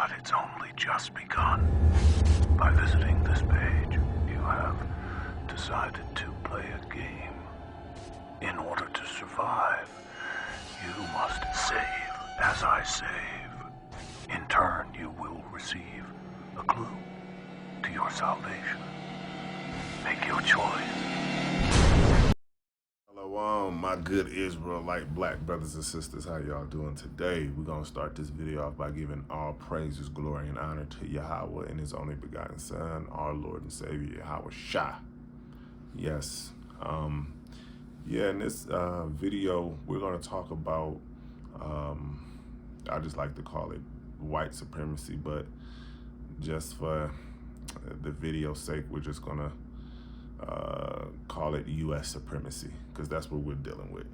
But it's only just begun. By visiting this page, you have decided to play a game. In order to survive, you must save as I save. In turn, you will receive a clue to your salvation. Make your choice. Hello, my good Israelite black brothers and sisters. How y'all doing today? We're going to start this video off by giving all praises, glory, and honor to Yahweh and his only begotten Son, our Lord and Savior, Yahawashi. Yes. In this video, we're going to talk about, I just like to call it white supremacy, but just for the video's sake, we're just going to call it U.S. supremacy, because that's what we're dealing with.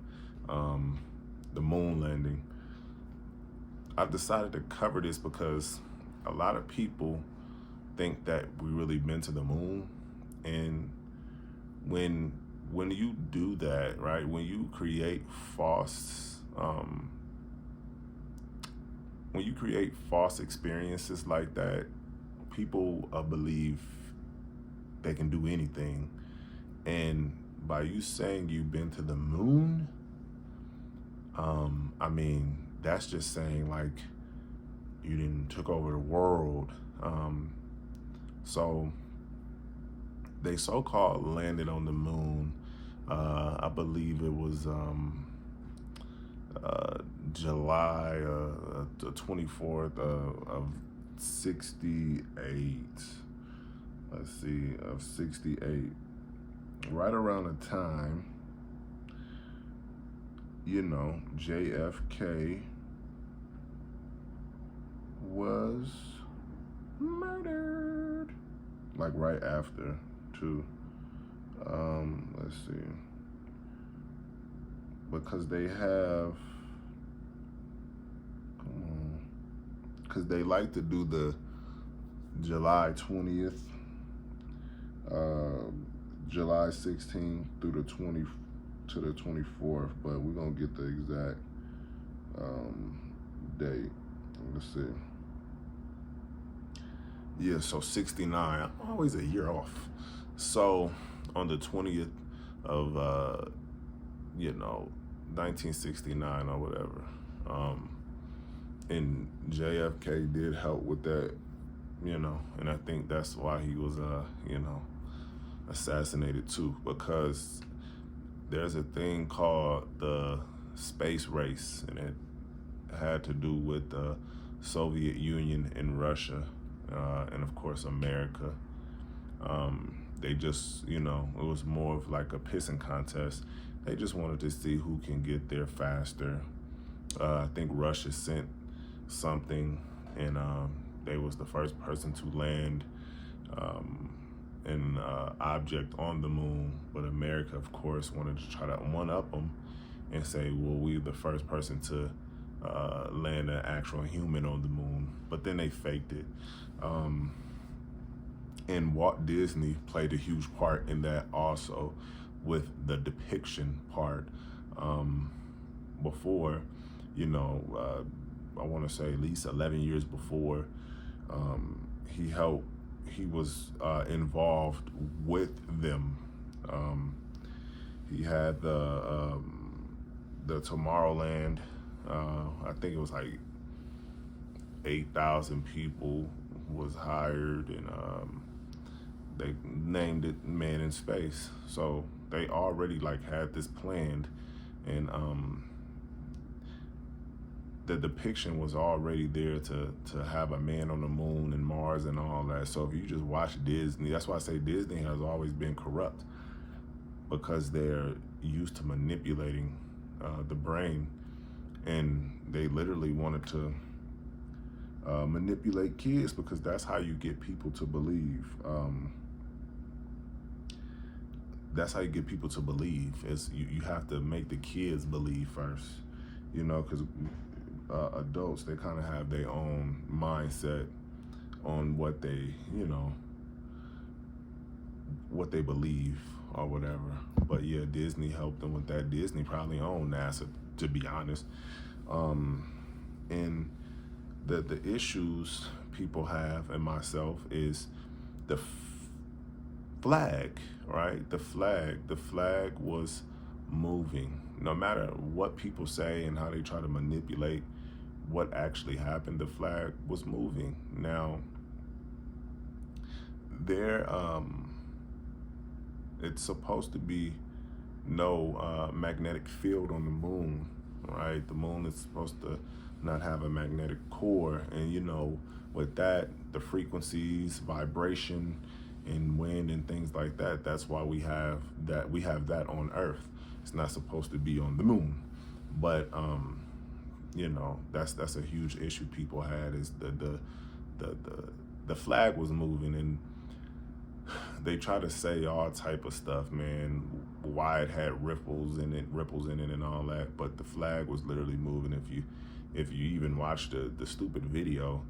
The moon landing. I decided to cover this because a lot of people think that we really been to the moon, and when you do that, right, when you create false experiences like that, people believe they can do anything. And by you saying you've been to the moon, I mean, that's just saying like you didn't took over the world. So they so-called landed on the moon. I believe it was July the 24th of 68. Let's see, of 68. Right around the time, you know, JFK was murdered. Like right after, too. Let's see. Because they have, because they like to do the July 20th, July 16th through the 20th to the 24th, but we're gonna get the exact date. Let's see. Yeah, so 69. I'm always a year off. So on the 20th of 1969 or whatever. And JFK did help with that, and I think that's why he was, assassinated too, because there's a thing called the space race, and it had to do with the Soviet Union and Russia, and of course America. They just, it was more of like a pissing contest. They just wanted to see who can get there faster. I think Russia sent something, and they was the first person to land an object on the moon, but America, of course, wanted to try to one-up them and say, well, we're the first person to land an actual human on the moon, but then they faked it. And Walt Disney played a huge part in that also, with the depiction part. Before, I want to say at least 11 years before, he was involved with them. He had the Tomorrowland. I think it was like 8,000 people was hired, and they named it Man in Space. So they already had this planned, and the depiction was already there to have a man on the moon and Mars and all that. So if you just watch Disney, that's why I say Disney has always been corrupt, because they're used to manipulating the brain, and they literally wanted to manipulate kids, because that's how you get people to believe. That's how you get people to believe. Is you have to make the kids believe first, because adults, they kind of have their own mindset on what they, what they believe or whatever. But yeah, Disney helped them with that. Disney probably owned NASA, to be honest. And the issues people have, and myself, is the flag, right? The flag was moving. No matter what people say and how they try to manipulate what actually happened, the flag was moving. Now, it's supposed to be no magnetic field on the moon, right? The moon is supposed to not have a magnetic core, and with that, the frequencies, vibration, and wind and things like that. That's why we have that on Earth. It's not supposed to be on the moon, but that's a huge issue people had, is the flag was moving, and they try to say all type of stuff, man, why it had ripples in it and all that, but the flag was literally moving. If you even watch the stupid video,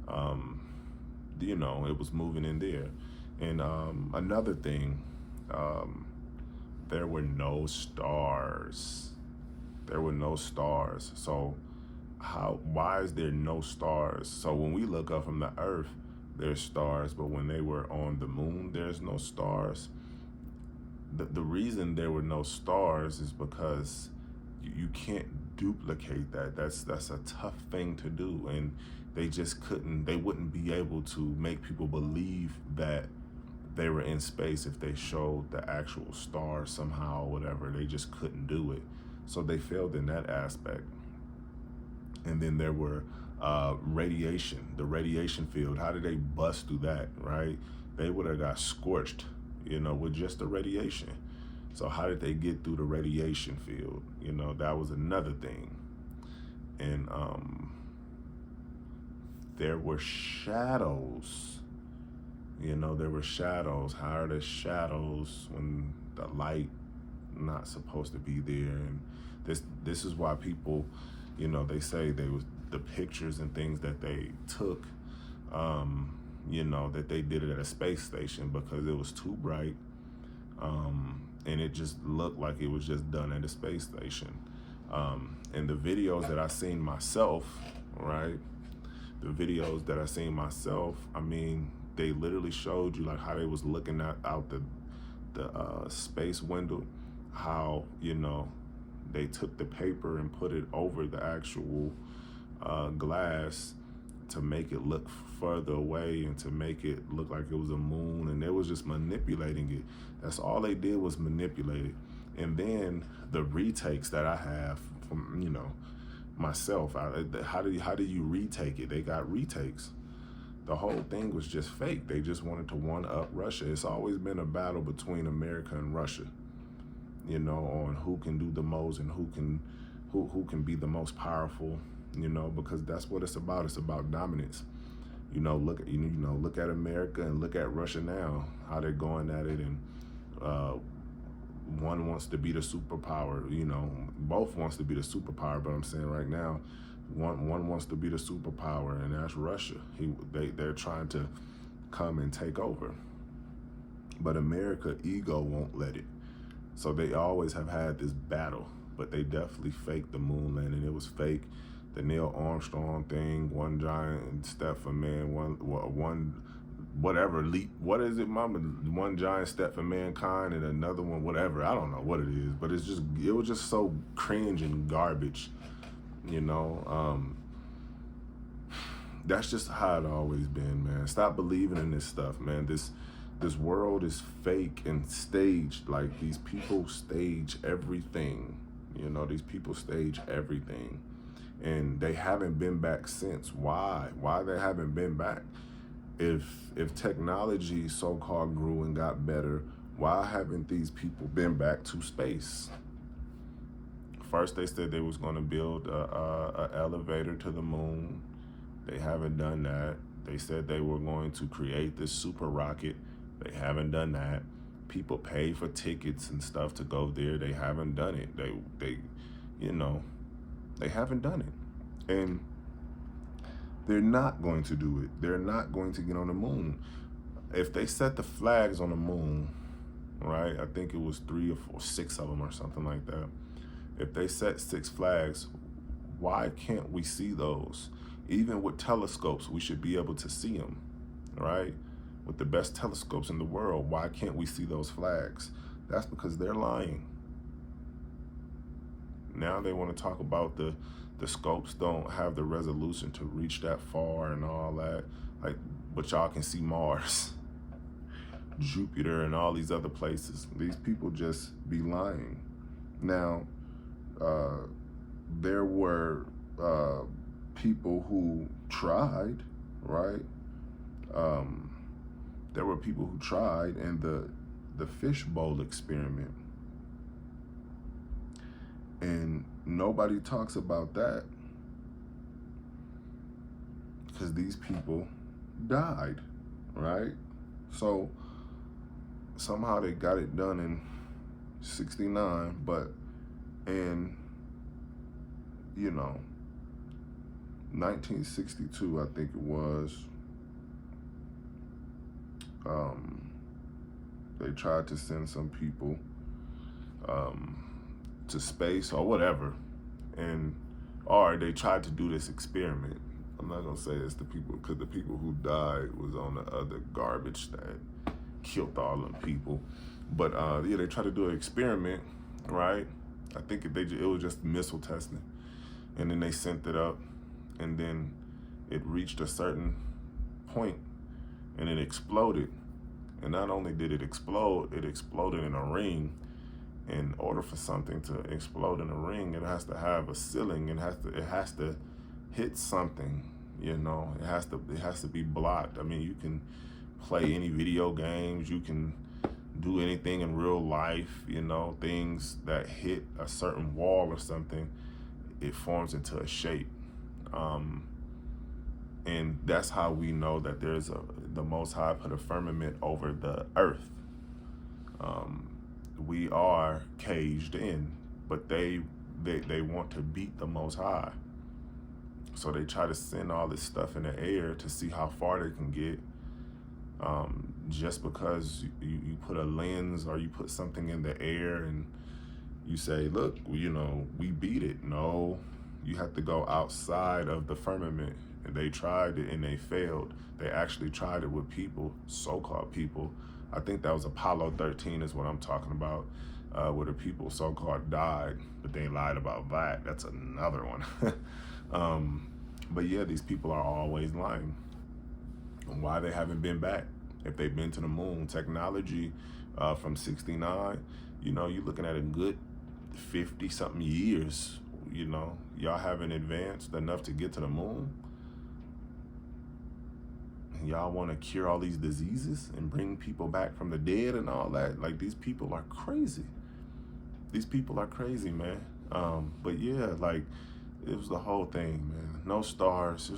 it was moving in there. And another thing, there were no stars. So why is there no stars? So when we look up from the Earth, there's stars, but when they were on the moon, there's no stars. The reason there were no stars is because you can't duplicate that. That's a tough thing to do, and they wouldn't be able to make people believe that they were in space if they showed the actual stars somehow or whatever. They just couldn't do it. So they failed in that aspect. And then there were radiation, the radiation field. How did they bust through that, right? They would have got scorched, with just the radiation. So how did they get through the radiation field? That was another thing. And there were shadows. There were shadows. How are the shadows when the light not supposed to be there? And this is why people, they say the pictures and things that they took, that they did it at a space station because it was too bright, and it just looked like it was just done at a space station. And the videos that I seen myself, right? I mean, they literally showed you like how they was looking out the space window, how they took the paper and put it over the actual glass to make it look further away and to make it look like it was a moon, and they was just manipulating it. That's all they did, was manipulate it. And then the retakes that I have from myself, how do you retake it? They got retakes. The whole thing was just fake. They just wanted to one-up Russia. It's always been a battle between America and Russia, on who can do the most and who can be the most powerful, because that's what it's about. It's about dominance. Look at America and look at Russia now, how they're going at it, and one wants to be the superpower. Both wants to be the superpower, but I'm saying right now, one wants to be the superpower, and that's Russia. They're trying to come and take over, but America ego won't let it. So they always have had this battle, but they definitely faked the moon landing. It was fake. The Neil Armstrong thing, one giant step for man, one whatever leap. What is it, mama? One giant step for mankind and another one, whatever. I don't know what it is, but it was just so cringe and garbage. That's just how it always been, man. Stop believing in this stuff, man. This world is fake and staged. Like, these people stage everything. These people stage everything. And they haven't been back since. Why? Why they haven't been back? If technology so-called grew and got better, why haven't these people been back to space? First, they said they was going to build a elevator to the moon. They haven't done that. They said they were going to create this super rocket. They haven't done that. People pay for tickets and stuff to go there. They haven't done it. They haven't done it. And they're not going to do it. They're not going to get on the moon. If they set the flags on the moon, right? I think it was 3 or 4, 6 of them or something like that. If they set 6 flags, why can't we see those? Even with telescopes, we should be able to see them, right? With the best telescopes in the world, why can't we see those flags? That's because they're lying. Now they want to talk about the scopes don't have the resolution to reach that far and all that. Like, but y'all can see Mars, Jupiter, and all these other places. These people just be lying. Now, there were people who tried, right? There were people who tried, and the Fishbowl Experiment. And nobody talks about that because these people died, right? So somehow they got it done in 69, but in, 1962, I think it was, they tried to send some people to space or whatever, or they tried to do this experiment. I'm not gonna say it's the people, because the people who died was on the other garbage that killed all them people. But yeah, they tried to do an experiment, right? I think it was just missile testing, and then they sent it up, and then it reached a certain point, and it exploded. And not only did it explode, it exploded in a ring. In order for something to explode in a ring, it has to have a ceiling. It has to hit something. It has to be blocked. I mean, you can play any video games. You can do anything in real life. Things that hit a certain wall or something, it forms into a shape. And that's how we know that the Most High put a firmament over the earth. We are caged in, but they want to beat the Most High. So they try to send all this stuff in the air to see how far they can get. Just because you put a lens or you put something in the air and you say, look, we beat it. No, you have to go outside of the firmament. And they tried it and they failed. They actually tried it with people, so-called people. I think that was Apollo 13 is what I'm talking about, where the people so-called died, but they lied about that. That's another one. But yeah, these people are always lying. And why they haven't been back? If they've been to the moon, technology from 69, you're looking at a good 50-something years. Y'all haven't advanced enough to get to the moon. Y'all want to cure all these diseases and bring people back from the dead and all that. Like, these people are crazy. These people are crazy, man. But yeah, like, it was the whole thing, man. No stars.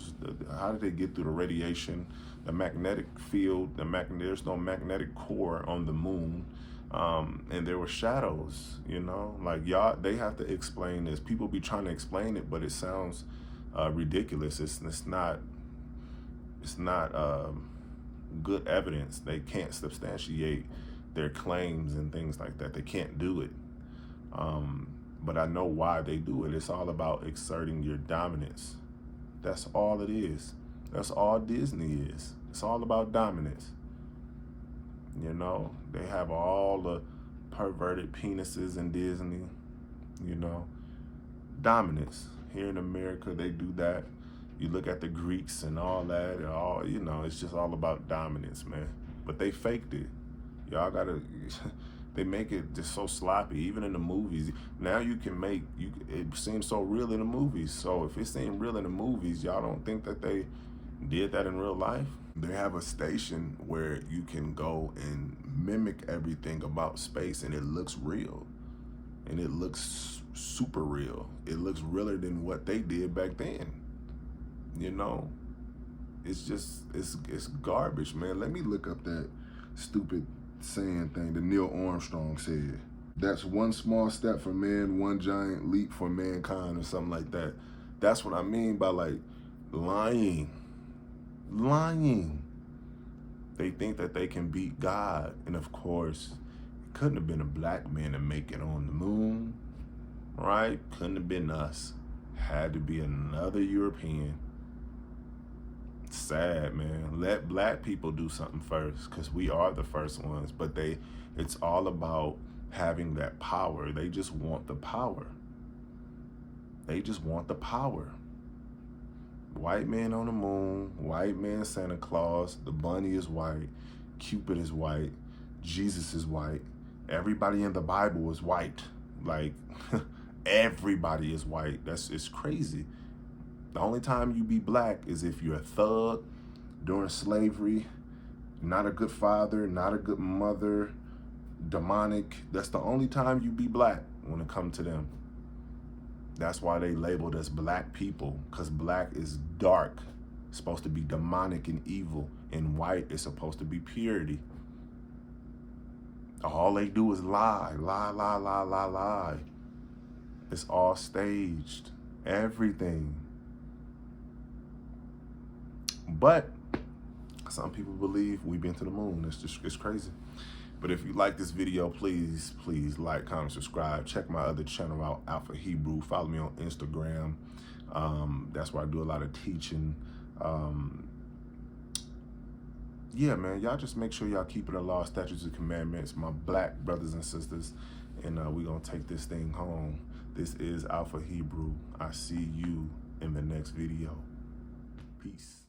How did they get through the radiation, the magnetic field? There's no magnetic core on the moon. And there were shadows, like, y'all, they have to explain this. People be trying to explain it, but it sounds ridiculous. It's not good evidence. They can't substantiate their claims and things like that. They can't do it. But I know why they do it. It's all about exerting your dominance. That's all it is. That's all Disney is. It's all about dominance. They have all the perverted penises in Disney, dominance. Here in America, they do that. You look at the Greeks and all that, and all, it's just all about dominance, man. But they faked it. Y'all gotta, they make it just so sloppy, even in the movies. Now it seems so real in the movies. So if it seemed real in the movies, y'all don't think that they did that in real life? They have a station where you can go and mimic everything about space, and it looks real. And it looks super real. It looks realer than what they did back then. It's garbage, man. Let me look up that stupid saying thing that Neil Armstrong said. That's one small step for man, one giant leap for mankind, or something like that. That's what I mean by, like, lying. They think that they can beat God. And of course, it couldn't have been a black man to make it on the moon, right? Couldn't have been us. Had to be another European. sad, man. Let black people do something first, because we are the first ones. But it's all about having that power. They just want the power. They just want the power. White man on the moon, white man Santa Claus, the bunny is white, Cupid is white, Jesus is white, everybody in the Bible is white. Like, everybody is white. It's crazy. The only time you be black is if you're a thug during slavery, not a good father, not a good mother, demonic. That's the only time you be black when it comes to them. That's why they labeled us black people, because black is dark. It's supposed to be demonic and evil, and white is supposed to be purity. All they do is lie, lie, lie, lie, lie, lie. It's all staged, everything. But some people believe we've been to the moon. It's crazy. But if you like this video, please like, comment, subscribe. Check my other channel out, AlphaHebrew. Follow me on Instagram. That's where I do a lot of teaching. Yeah, man, y'all just make sure y'all keeping the law, statutes, and commandments, my black brothers and sisters, and we're going to take this thing home. This is AlphaHebrew. I see you in the next video. Peace.